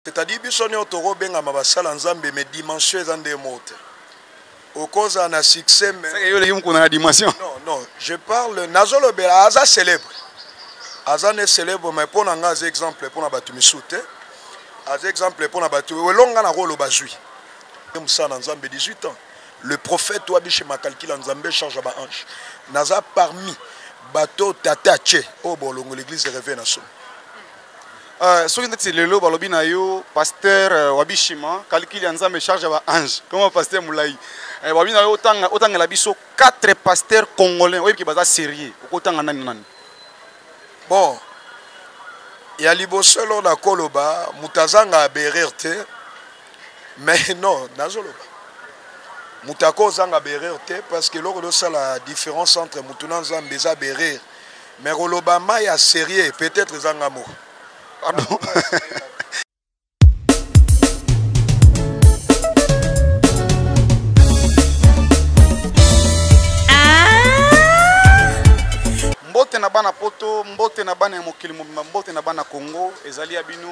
C'est-à-dire biso ne otoro benga mabasala nzambe mais dimension ezande mote. Au cause en a succès mais dimension. Non, je parle nazolo bela aza célèbre. Aza ne célèbre mais pour nga az exemple pour na batu misute. Az exemple pour na batu welonga na rolo bazui. Musa na nzambe 18 ans. Le prophète Wabishi Makalki la nzambe charge ba ange. Naza parmi bateau tatache au bolongo l'église de Réveil Nation. Soki ndeti lelo balobi na yo pasteur Wabishima kalkili nzambe charge ba ange. Comment pasteur Moulai? Balobi na yo otanga la biso 4 pasteurs congolais oyebi baza sérieux. Okotanga nani nani? Bon. Ya liboselo na koloba mutazanga abererte. Mais non, nazoloba. Mutako zanga bererte parce que lors de ça la différence entre mutuna nzambe za berer. Mais koloba maya sérieux peut-être zanga mo. Pardon. Mbote na bana poto, mbote na bana mokili mobimba, mbote na bana Congo, ezali abino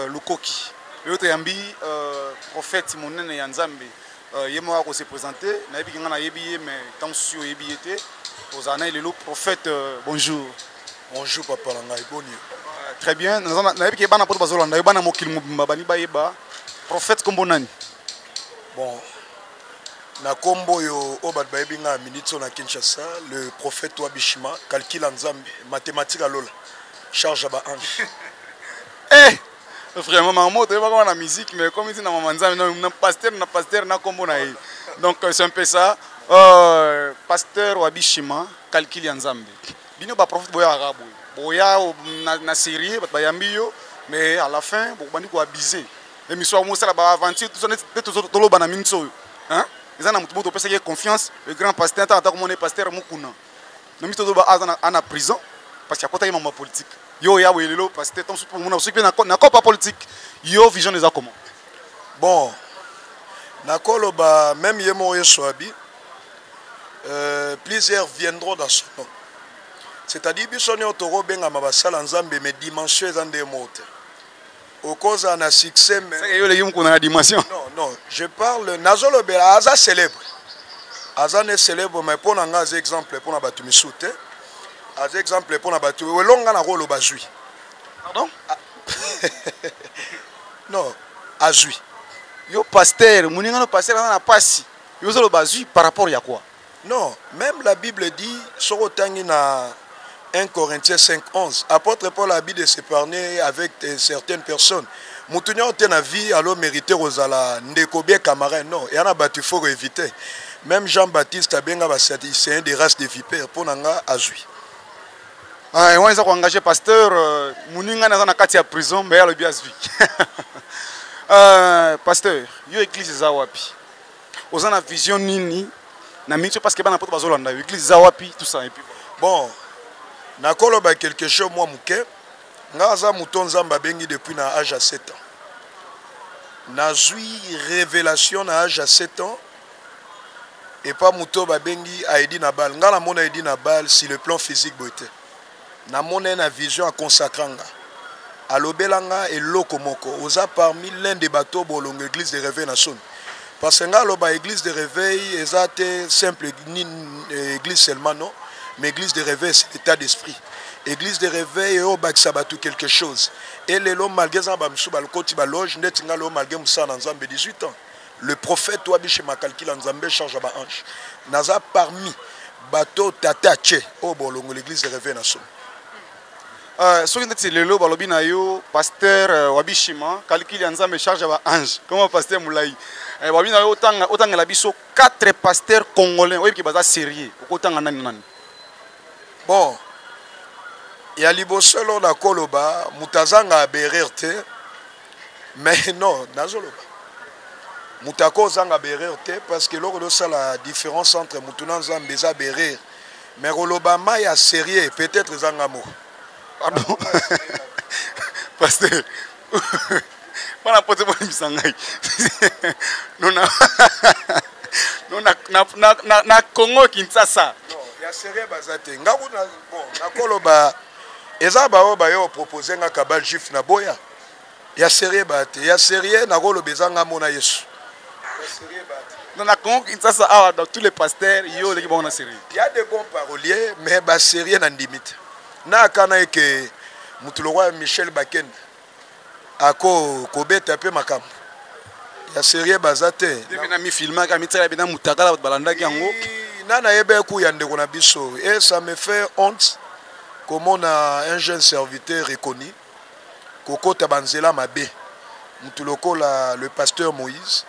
lukoki. Yote yambi prophète monene ya Nzambe yemo ako se présenter na yebi ngana yebi mais tant sio yebi était ozana lelo prophète bonjour. Bonjour papa ngai boni. Très bien, na yebi ke bana poto bazolanda yo bana mokili mobimba bani bayeba prophète kombo nani? Bon. Na kombo yo obat bayebi nga minitso na Kinshasa, le prophète Wabishima calcule Nzambe mathématique alola charge ba ange. Vraiment, maman, tu vas la musique, mais comme il dit, na pasteur, na combo na. Donc c'est un peu ça. Pasteur Wabishima, calcul Nzambe. Bino ba prophète boya arabe. Boya na série, ba yambio, mais à la fin, bo bani ko abiser. Émission mo sala ba aventure, tout ça tout lo bana minso. Hein? Ils ont mutu pesa que confiance, le grand pasteur ta comme on est pasteur mukuna. No mito do ba azana ana prison parce qu'il y a côté ma politique. Yo ya welelo parce que ton pour mon aussi na pas politique. Yo vision des comment. Bon. Na koloba même yemo yeswabi plusieurs viendront dans son nom. C'est-à-dire bisoni otoro benga mabasala nzambe mais dimension ezande mote. Au cause en a succès mais yo le yim ko na dimension. Non, je parle nazolo bela aza célèbre. Aza ne célèbre mais pour nga az exemple pour na batu misute. As exemple pour na batu welonga na rolo bazui. Pardon? Non, azui. Yo pasteur, moninga no pasteur na pasi. Yo zolo bazui par rapport ya quoi? Non, même la Bible dit sur otangi na 1 Corinthiens 5:11, apôtre Paul a dit de s'épargner avec certaines personnes. Mutunya ote na vie alors mériter rozala ndeko bien camarade non, et na batu faut éviter. Même Jean-Baptiste a benga ba c'est des races de vipères pour nanga azui. Ah, on a engagé pasteur, Mouninga na kati ya prison, mais le bias vie. Pasteur, yo église zawapi. Ozana vision nini na micho parce que bana poto bazolanda église zawapi tout ça et puis bon. Na koloba quelque chose moi muke. Nga za muton nzamba bengi depuis na âge à 7 ans. Na zui révélation na âge à 7 ans. Et pas muto ba bengi a edi na bal. Nga na mona edi na bal sur le plan physique beauté. Na mona na vision à consacranga alobelanga et loko moko oza parmi l'un des bateaux bolongo église de réveil nation parce que nga loba église de réveil ezate simple ni église seulement non mais église de réveil c'est l'état d'esprit église de réveil au bakisa batu quelque chose et lelo malgré ça ba msuba lokoti ba loge netinga lo malgré musa na nzambe 18 ans le prophète Wabishi Makalki la nzambe charge ba ange naza parmi bateau tatache au bolongo l'église de réveil nation. Soki ndeti lelo balobi na yo pasteur Wabishima calcul Nzambe charge ba ange. Comment pasteur Moulai? Balobi na yo otanga la biso 4 pasteurs congolais oyebi baza sérieux. Okotanga nani nani? Bon. Ya liboselo na koloba mutazanga bererte. Mais non, nazoloba. Mutako zanga bererte parce que lors de ça la différence entre mutuna nzambe za berer. Mais koloba maya sérieux peut-être zanga mo. Pardon. Pasteur. Bana pote bo misangai. Na Congo Kinshasa. Non, ya sérieux bazate. Ngaku na bon, na koloba eza ba yo proposer nga kabal juif na boya. ya sérieux bate ya sérieux na rolo bezanga mona Yesu dans la Congo Kinshasa awa dans tous les pasteurs yo les bons sérieux. Il y a des bons paroliers mais ba sérieux na limite na kana que mutu le roi Michel Bakende ako kobeta pe makambo ya sérieux bazate na mi filma ka mitela bina mutakala balanda ki yango nana yebe ku ya ndeko na biso et ça me fait honte comment on a un jeune serviteur reconnu kokota banzela mabe mutu lokola le pasteur Moïse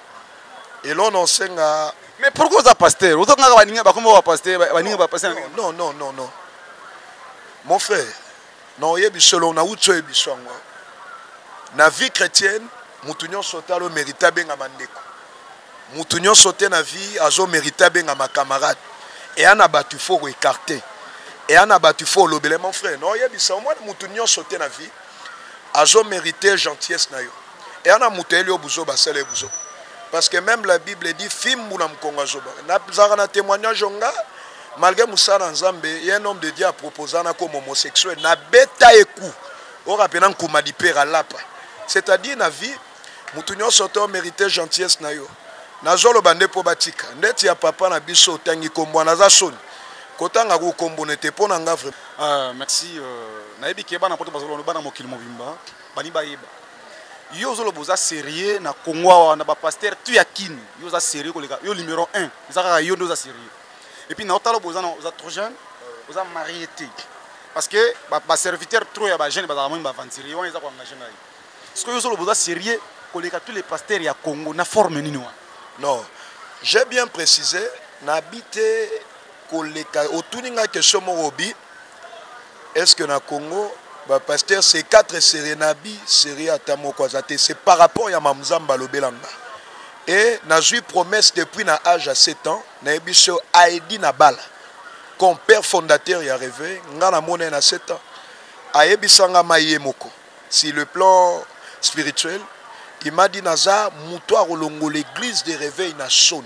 et l'on enseigne à... Mais pourquoi vous êtes pasteur? Vous êtes pasteur? Non, non, non, non. Mon frère, non, il y a selon na outo ebiswango. Na vie chrétienne, mutunyo sotalo mérita benga mandeko. Mutunyo soté na vie azo mérita benga ma camarade. Et ana batu faut écarter. Et ana batu faut lobele mon frère. Non, il y a bisa moi mutunyo soté na vie azo mériter gentillesse na yo. Et ana muteli obuzo basele buzo. Parce que même la Bible dit film mouna mkonga zoba. Na témoignage nga malgré Moussa Nzambe, il y a un homme de Dieu à proposer comme homosexuel na beta eku. On rappelle que Madipera lapa. C'est-à-dire na vie mutunyo soto mérité gentillesse na yo. Na zolo bande po batika. Ndeti ya papa na biso tangi kombo na za soni. Kotanga ko kombo nete pona nga vraiment. Merci na yebi ke bana poto bazolo bana mokili mobimba. Bani bayeba. Yo zolo boza sérieux na Congo na ba pasteur tu yakini yo za sérieux koleka yo numéro 1 za yo ndo za sérieux et puis na otalo boza na za trop jeune boza mariété parce que ba serviteur trop ya ba jeune ba za mo ba ventiri yo za ko engager na est-ce que yo zolo boza sérieux koleka tous les pasteurs ya Congo na forme nini wa non j'ai bien précisé na habité koleka otuninga question mo robi est-ce que na Congo ba pasteur c'est 4 sérénabi série atamoko azate c'est par rapport ya mamzamba lobelanga et na jui promesse depuis na âge à 7 ans na ebiso Aidi na bala comme père fondateur ya rêvé ngana mona na 7 ans ayebisanga maye moko sur le plan spirituel il m'a dit naza muto rolongo l'église de réveil na son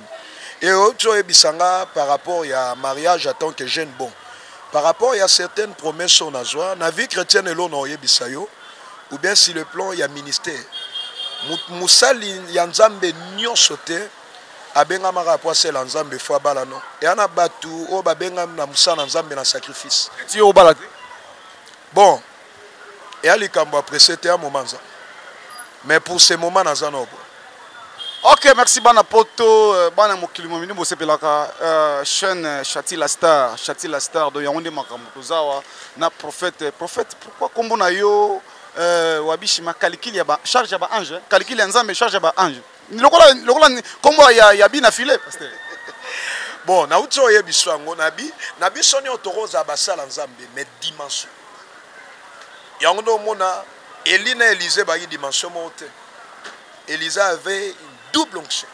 et autre ebisanga par rapport ya mariage à tant que jeune bon. Par rapport à certaines promesses on a joie, na vie chrétienne l'on a bisayo, ou bien si le plan il y a ministère. Moussali yanzambe nyon sauté, abenga mara poissel yanzambe fois balano. Et ana batu o babenga na moussa yanzambe na sacrifice. Tu au balade. Bon, et ali kambo après c'était un moment ça. Mais pour ce moment nazano. Ok, merci bana poto bana mokili momini bosepelaka chaîne Chati la star de Yaoundé makambo tozawa na prophète pourquoi kombo na yo wabishima kalikili ya ba charge ya ba ange kalikili ya nzambe charge ya ba ange lokola kombo ya bina filé pasteur bon na uto ye biswango na bisoni otoroza basala nzambe mais dimension yango mona Elina Élisée ba dimension monte Élisée avait double onction.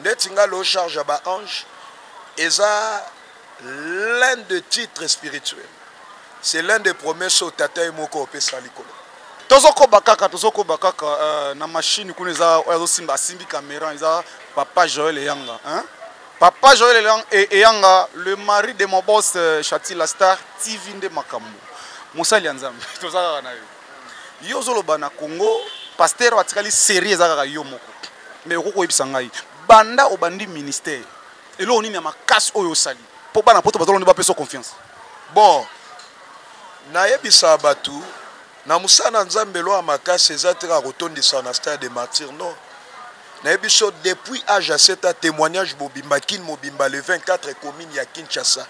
Netinga lo charge ba ange et ça l'un des titres spirituels. C'est l'un des promesses au tata moko opesa likolo. Tozoko bakaka na machine kuneza ozo simba simbi caméra isa papa Joël Eyanga hein. Papa Joël Eyanga le mari de mon boss Chati la star TV nde makambo. Musali nzambe tozaka na yo. Yo zoloba na Congo pasteur watikali série ezaka yo moko. Mais oko koyebisanga banda obandi ministère elo nini ya makasi oyo sali po bana poto bazolo ne ba peso confiance bon na yebisa batu na musana nzambe lo makasi ezatira rotondisa na stade de martyr non na yebiso depuis âge à 7 ans témoignage mobimba kin mobimba le 24 commune ya Kinshasa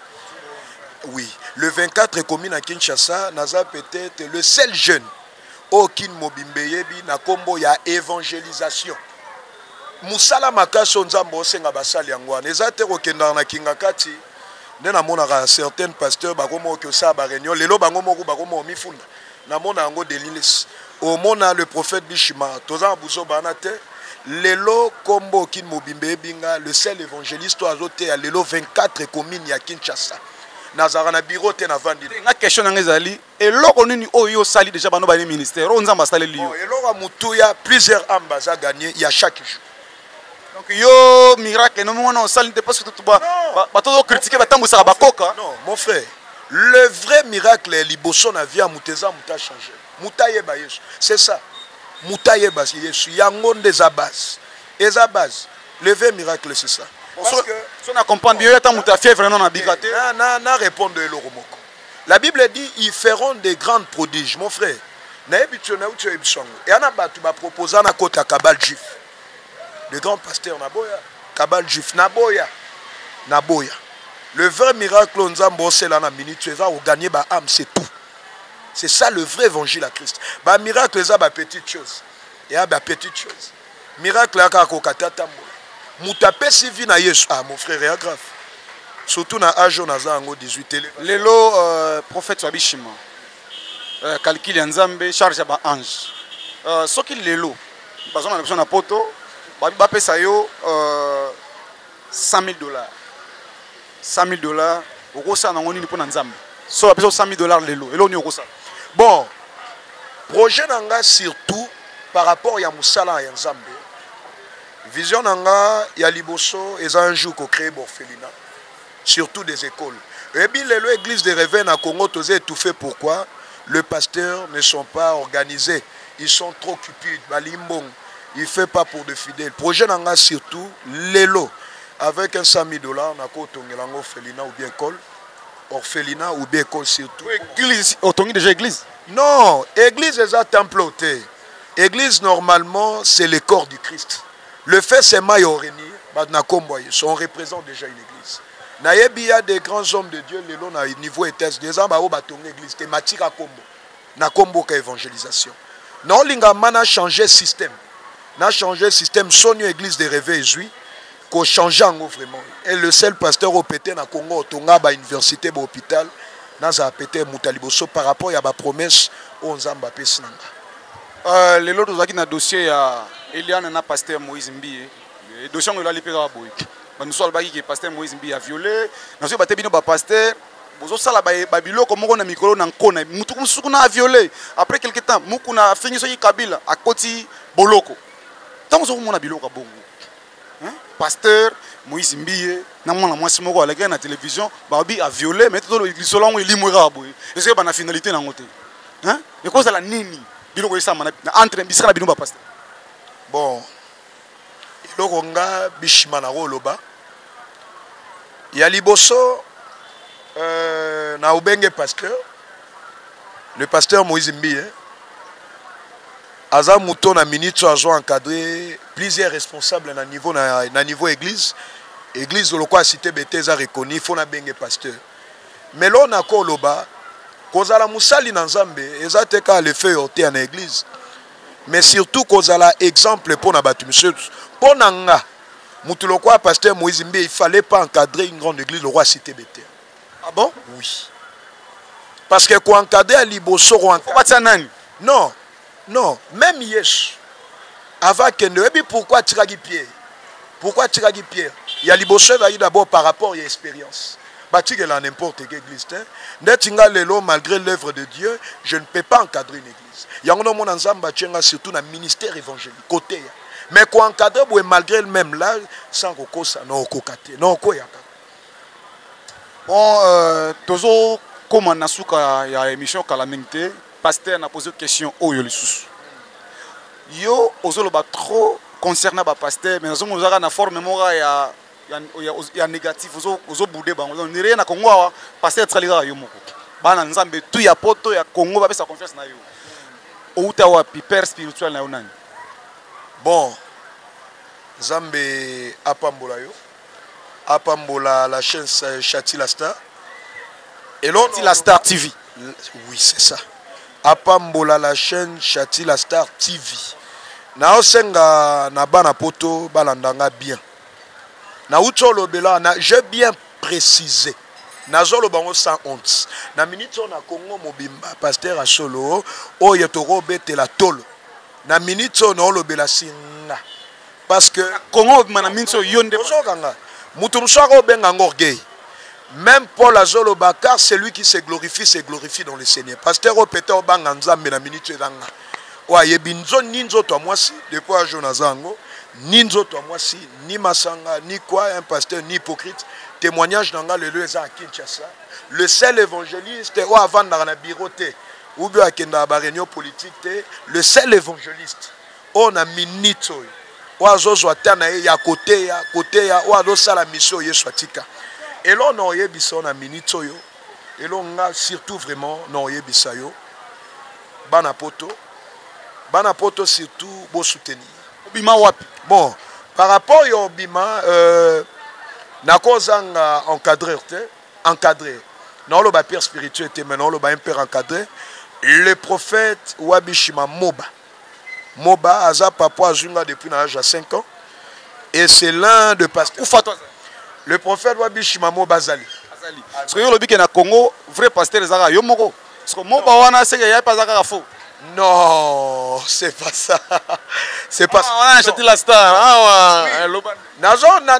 oui le 24 commune à Kinshasa naza peut-être le seul jeune aucun mobimbe yebi na kombo ya évangélisation musala makaso nzambo senga basali yangwana ezate kokenda na kingakati ndena monaka certains pasteurs bakomo ke sa ba réunion lelo bango moko bakomo mifunda na mona yango delilis au mona le prophète Bishima toza buzo banate lelo kombo kin mobimbe binga le seul évangéliste azote ya lelo 24 communes ya Kinshasa nazara na bureau te na vandi na question na ngezali eloko nini oyo sali déjà bano ba ministère o nzamba sali liyo eloko mutuya plusieurs ambassades gagné il y a chaque jour. Donc yo miracle non on sali parce que tout ba to critiquer ba tambu sa ba koka non mon frère le vrai miracle est liboso na vie à muteza muta changer muta yeba yesu c'est ça Moutaye basi Yesu yango eza base. Eza base. Le vrai miracle c'est ça. Parce que si on comprend bien, il y a ta fièvre non habitué. Na répondre le romoko. La Bible dit ils feront des grands prodiges mon frère. Na ebitona utu ebisongo. Et ana batu ba proposer na kota kabal juif. Le grand pasteur Naboya, kabal juif Naboya. Naboya. Le vrai miracle Nzambo c'est là na minute tu vas gagner ba âme c'est tout. C'est ça le vrai évangile à Christ. Ba miracle ça ba petite chose. Et ba petite chose. Miracle là ka ko katata Moutapé si vie na Yesu. Ah mon frère est grave. Surtout na âge on a 18 télé. Lelo prophète Wabishima. Calcul Nzambe charge ba ange. Ce qui lelo. Bazon na besoin na poto. Ba pesa yo $100,000. $100,000 okosa na ngoni pour na Nzambe. So ba pesa $100,000 lelo. Elo ni okosa. Bon. Projet nanga surtout par rapport ya musala ya Nzambe. Vision nanga ya liboso eza un jour ko créer l'orphelinat. Surtout des écoles. Et bien l'église de Réveil à Congo tous étouffé pourquoi les pasteurs ne sont pas organisés. Ils sont trop cupides. Balimbong, il ne fait pas pour de fidèles. Projet nanga surtout l'élo avec un $100,000 na ko tongelango orphelinat ou bien école. Orphelinat ou bien école surtout. Église, autongi déjà église. Non, église est un temple ôté. Église normalement c'est le corps du Christ. Le fait c'est mayoreni, on représente déjà une église. Il y a des grands hommes de Dieu, le niveau était des hommes qui église, thématique à Combo. Na Combo ka évangélisation. Non, l'ingama n'a changé le système. N'a changé le système, son église de réveil juif, qu'on change en vraiment. Et le seul pasteur au pété na Congo, Tonga, ba université, ba hôpital, n'a a pété Moutaliboso par rapport à la promesse aux Nzamba Pesnanga. Les autres qui na dossier à Eliane na pasteur Moïse Mbiye. Le dossier on l'a lipé à boy. Nous sommes que pasteur Moïse Mbiye a violé. Nous sommes battu bino ba pasteur. Bozo sala ba bilo comme on a micro na nkona. Mutu kusukuna a violé. Après quelque temps, mukuna fini so Kabila à koti boloko. Tant que on a biloko bongo. Hein? Pasteur Moïse Mbiye na mwana mwasi moko à la télévision, babi a violé mais tout le solon il limwera boy. Est-ce que ba na finalité na ngote? Hein? Et cause la nini biloko ça entre bisala bino ba pasteur. Bon, iloko nga bishima na roloba. Ya liboso na ubenge pasteur. Le pasteur Moïse Mbiye aza muto na minute azo encadré plusieurs responsables na niveau église. Église de lokwa cité beteza reconnu faut na benge pasteur. Mais là na ko loba kozala musali na Nzambe eza teka le feu oté na église. Mais surtout kozala exemple pour na batu monsieur pour nanga mutu lokwa pasteur Moïse Mbiye il fallait pas encadrer une grande église le roi cité bété. Ah bon? Oui. Parce que quoi encadrer à liboso nani? Non. Non, même Yesu avant que ne et pourquoi tiragi Pierre? Pourquoi tiragi Pierre? Il y a liboso va d'abord par rapport à l'expérience. Bâtir là n'importe quelle église. Netinga lelo malgré l'œuvre de Dieu, je ne peux pas encadrer une église. Il y a un homme en Zamba surtout dans le ministère évangélique côté. Mais quoi encadrer malgré le même là sans kokosa non kokate non koyaka. Bon tozo comme on a souka ya émission calamité, pasteur n'a posé une question au yo lisusu. Yo ozolo ba trop concernant ba pasteur mais nous avons na forme mora ya négatif ozo boudé ba on ni rien na Congo pasteur tsalira yo moko. Bana Nzambe tu ya poto ya Congo ba pesa confiance na yo. Outa wa père spirituel na yo nani. Bon Nzambe apambola yo. Apambola la chaîne Chati la Star. Et l'autre la Star TV. Oui, c'est ça. Apambola la chaîne Chati la Star TV. Na osenga na bana poto balandanga bien. Na utolo bela na j'ai bien précisé. Na zolo bango sans honte. Na minute na Congo mobimba pasteur a solo o yetoro betela tolo. Na minute na lo bela singa. Parce que Congo mana minso yonde ozokanga. Mutu msako benga ngorgueil. Même Paul Azolo Bakar, c'est lui qui se glorifie dans le Seigneur. Pasteur Opete Obanga Nzambe na minute danga. Oye binzo ninzo to moi si depuis à Jonazango, ninzo to moi si ni masanga ni quoi un pasteur ni hypocrite. Témoignage dans le lieu à Kinshasa. Le seul évangéliste ou avant dans la biroté. ou bien akenda ba réunion politique te le seul évangéliste on a minute o azozo atana ya côté ya o adosa la mission Yesu atika et là on yebisa na minute oyo et là on a surtout vraiment non yebisa yo bana poto surtout bo soutenir Bima wapi bon par rapport au bima na kozanga encadré non le père spirituel était maintenant le un père encadré le prophète Wabishima Moba aza papa azunga depuis l'âge de 5 ans et c'est l'un de pasteurs le prophète Wabishima Moba Zali parce que yo lobi ke na Congo vrai pasteur ezaka yo moko parce que Moba wana c'est que ya pas zaka faux. Non, c'est pas ça. C'est pas ça. On a acheté la star. Nazo na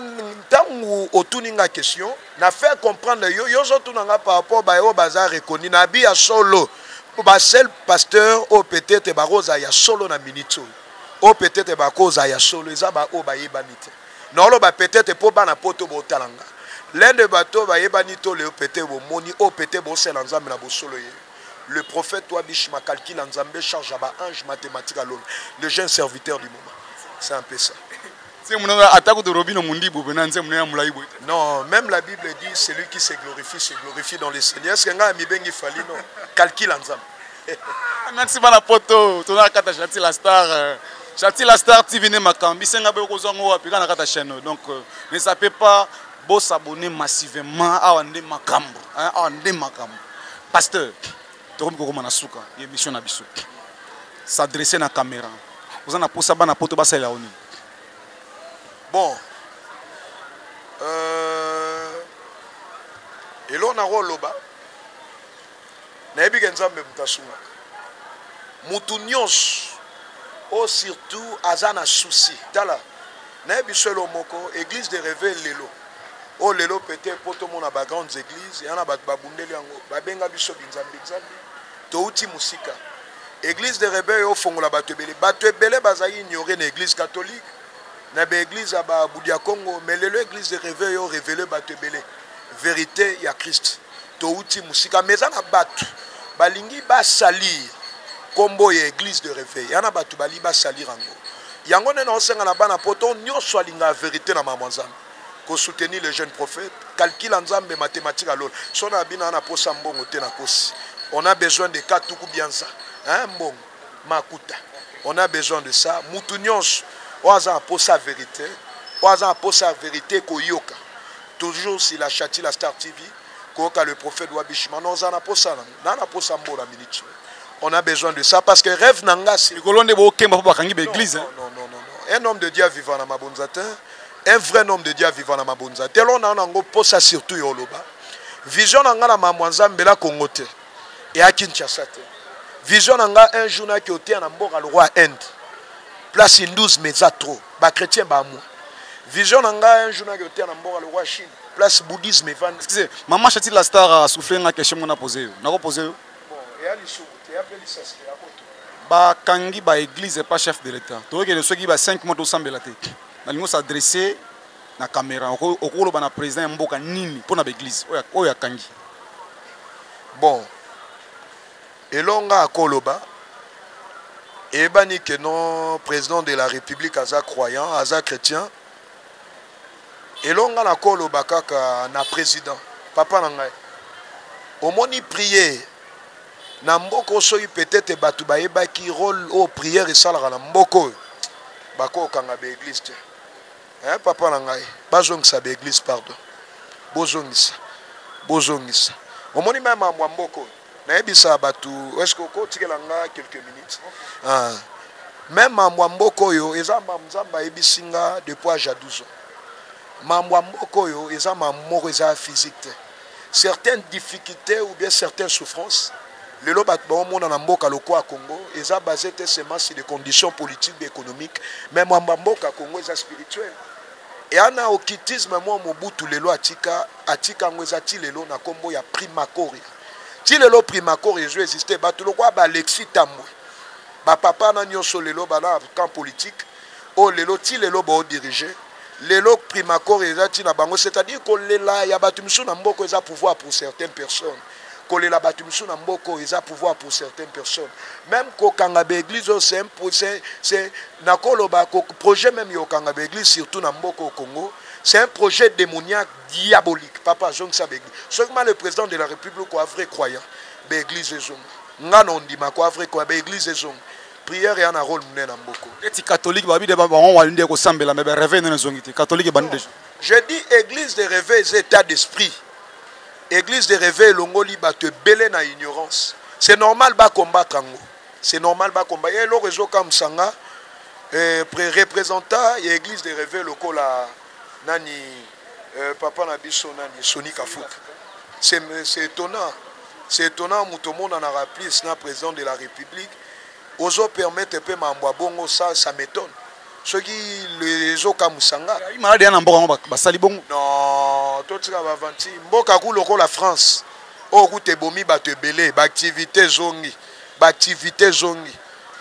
tangu otuninga question, na fait comprendre yo zo tunanga par rapport ba yo bazar reconnu na bi ya solo. Ba seul pasteur o peut-être ba roza ya solo na minito. O peut-être ba koza ya solo eza ba o ba yebanite. Non lo ba peut-être po ba na poto bo talanga. L'un de bateau ba yebanito le peut-être bo moni o peut-être bo selanzambe na bo solo ye. Le prophète Wabishima calcule en Zambé charge à ange mathématique à l'homme. Le jeune serviteur du moment. C'est un peu ça. Non, même la Bible dit celui qui se glorifie dans le Seigneur. Est-ce qu'il y a un mibengi fali non? Calcule en Zambé. Merci pour la photo. Tu as kata Chati la star. Chati la star TV ne makambi. Senga be kozongo wapi kana kata chaîne. Donc ne sapez pas beau s'abonner massivement à Ande Makambo. À Ande Makambo. Pasteur. Émission na biso s'adresser na caméra vous en a posa bana poto basala oni bon elo na roloba na ebi nzambe mutasunga mutu nyos o surtout azana souci tala na ebi solo moko église de réveil lelo o lelo peut-être poto mona ba grandes églises yana ba babundeli yango babenga biso binzambe touti musika église de réveil au fongola bato ebele bazali ignoré na église catholique na ba église ba Budia Congo mais le église de réveil au révélé bato ebele vérité ya Christ touti musika mais na bato balingi ba salir kombo ya église de réveil yana bato bali ba salir yango na osenga na bana poto nyonso alinga vérité na mamwanzana ko soutenir les jeunes prophètes calcul en Zambé mathématique à l'autre sona bina na posa mbongo te na kosi. On a besoin de Katuku Bianza, hein, bon, Makuta. On a besoin de ça. Moutounyons, oaza pour sa vérité, oaza pour sa vérité koyoka. Toujours si la Chati la Star TV, koyoka le prophète Wabishima, non, on a pour ça, on a besoin de ça parce que rêve nanga c'est un homme de Dieu vivant dans ma bonzate, un vrai homme de Dieu vivant dans ma bonzate. Tel on a un pour ça surtout yoloba. Vision nanga na mamwanzambe la Congote. Et à Kinshasa. Vision nanga un journal qui était en Mboka le roi Inde. Place in 12 mais ça trop. Ba chrétien ba moi. Vision nanga un journal qui était en Mboka le roi Chine. Place bouddhisme van. Excusez, maman Chati la star a soufflé une question qu'on a posée. On a posé. Bon, et à l'issue, et après ça c'est à côté. Ba kangi ba église et pas chef de l'état. Tu vois que ceux qui ba 5 mois au semble la tête. Nous s'adresser na caméra. Au cours bana président Mboka nini pour na église. Oya kangi. Bon. Et l'onga à Koloba, et bani que non président de la République aza croyant, aza chrétien, et l'onga na Koloba kaka na président, papa nangai. Au moni prier, na mboko soyi peut-être batu baeba qui rôle au prière et salara na mboko, bako kanga be église. Hein papa nangai, bazongisa be église pardon, bozongisa. Au moni même à mboko. Est-ce que vous avez quelques minutes? Même à Mwamboko, il y a un depuis l'âge de 12 ans. Mwamboko, il y a un physique. Certaines difficultés ou bien certaines souffrances, le lobat monde en Mboka le Congo, ils ont basé seulement sur des conditions politiques et économiques, mais Mboka Congo est spirituel. Et on a au kitisme moi Mobutu le lo atika ngwezati le lo na kombo ya primakoria. Si le lo primakoria je existait ba tout le quoi ba Alexis Tambwe. Ba papa na nyonso le lo ba na camp politique. O le lo ti le lo ba diriger. Le lo primakoria ezati na bango c'est-à-dire que le la ya batu misu na mboko eza pouvoir pour certaines personnes. kolela batu misu na mboko eza pouvoir pour certaines personnes. Même ko kanga église c'est na koloba ko projet même yo kanga église surtout na mboko au Congo, c'est un projet démoniaque diabolique. Papa Jong sa église. Seulement le président de la République ko vrai croyant, église ezong. Ngana ondima ko vrai croyant, église ezong. Prière et un rôle mené na mboko. Et catholique ba bi de ba on wa ndé ko sambela mais réveil na zongité. Catholique ba ndé. Je dis église de réveil, état d'esprit. Église de réveil, l'ongoli va te belé na ignorance. C'est normal de combattre. C'est normal de combattre. Il y a le réseau comme Sanga, représentant l'église de réveil, le nani papa Nabiso nani Sony Kafouk. C'est étonnant. C'est étonnant, Moutomon en a rappelé, c'est le président de la République. Ozo permettre peu mambo bongo ça m'étonne. Ceux qui les ont comme Sanga. Il m'a dit un bon salibon. Non, tout ça va vanti. Mboka ku la France. O ku te bomi ba te belé, ba activité zongi, ba activité zongi.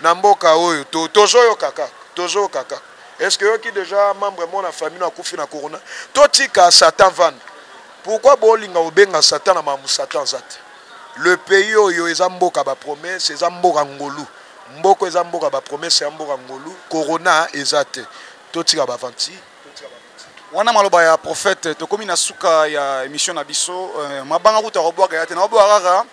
Na mboka oyo tozo yo kaka, tozo yo kaka. Est-ce que qui déjà membre de la famille na kufi na corona? Totika Satan van. Pourquoi bolinga obenga Satan na mamu Satan zate? Le pays oyo ezamboka ba promesse, ezamboka ngolu. Mboko ezamboka ba promesse ezamboka ngolu. Corona ezate. Totika ba vanti. Wana maloba ya prophète tokomi na suka ya émission na biso mabanga kuta robwaka ya te na robwaka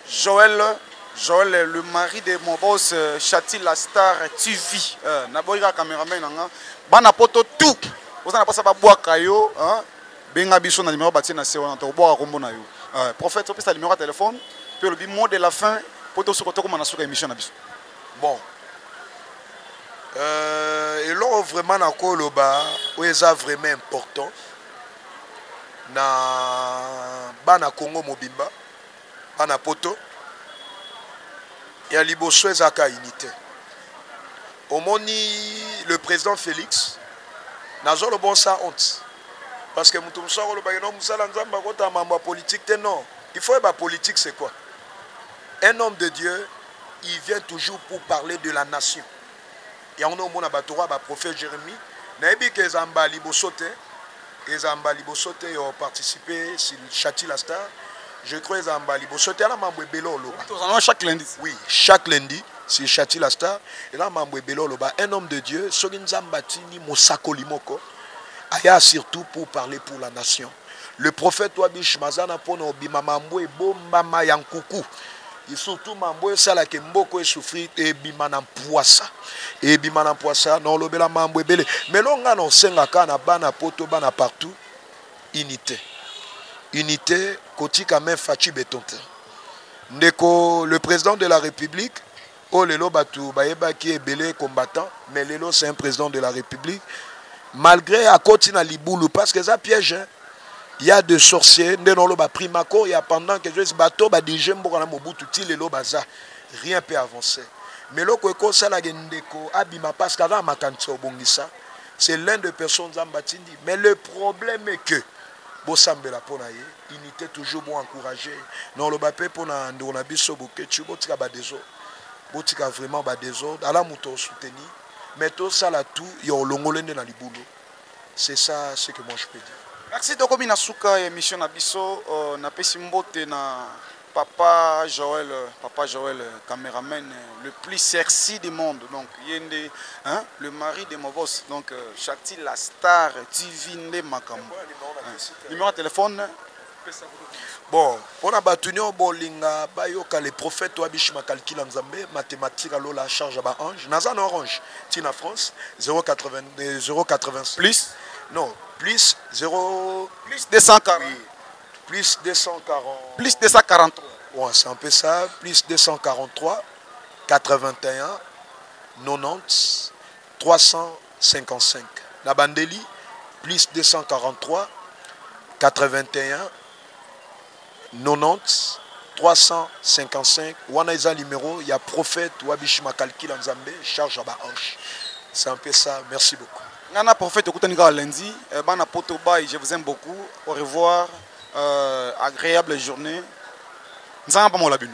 Joël le mari de mon boss Chati la star TV na boyika cameraman nanga bana poto tout ozana pasa ba bwaka yo benga biso na numéro batie na se wana to robwaka kombo na yo prophète to pesa numéro de téléphone puis le mot de la fin poto soko na suka émission na biso. Bon. Et là vraiment na koloba oeza vraiment important na bana Congo mobimba bana poto ya liboso ezaka unité omoni le président Félix nazolo bon ça honte parce que mutu musako lo bageno musala nzamba kota mambo politique te non il faut ba politique c'est quoi un homme de Dieu il vient toujours pour parler de la nation. Et on a un prophète Jérémie. Naebi que Zamba Libosote, Zamba Libosote ont participé sur Chati la star. Je crois que Zamba Libosote a la membre Bello Loba. Chaque lundi. Oui, chaque lundi, c'est Chati la star. Et là, membre Bello Loba, un homme de Dieu, Sogin Zambatini Mosako Limoko, aya surtout pour parler pour la nation. Le prophète Wabish Mazana Pono Bimamambo et Bombama Yankuku. Et surtout mambo sala ke mboko e souffrir e bimana poissa e bimana poissa non lobela mambo ebele mais longa non senga kana bana poto bana partout unité kotika même fachi betonte ndeko le président de la République o lelo batu bayeba ki ebele combattant mais lelo c'est un président de la République malgré à kotina libulu parce que ça piège hein? Il y a des sorciers, il y a pendant que je bateau, rien ne peut avancer. Mais c'est l'un des personnes zambatindi. Mais le problème est que unité toujours bon encourager. Non le bapé pour na ndona biso bokechu botika ba désordre. Botika vraiment ba désordre. Ala muto soutenir. Mais tout ça là tout, yo longolende na libulu. C'est ça ce que moi je peux dire. Merci de comme suka émission na biso na pesi mbote na papa Joël caméraman le plus sexy du monde donc yende hein le mari de mon boss donc Chati la star TV nde makambo numéro de téléphone bon on a battu bolinga bayoka les prophètes wabishima calcul nzambe mathématique alo la charge ba ange nazan orange tina France 0,80 plus non plus 0 plus 240 oui. Plus 240 plus 243 ouais, c'est un peu ça plus 243 81 90 355 la bandeli plus 243 81 90 355 wana isa numéro il y a prophète wabishima calcul nzambe charge à ba hanche c'est un peu ça merci beaucoup. Nana prophète Okutanika lundi, bana poto bye, je vous aime beaucoup. Au revoir, agréable journée. Nzamba mo labinu.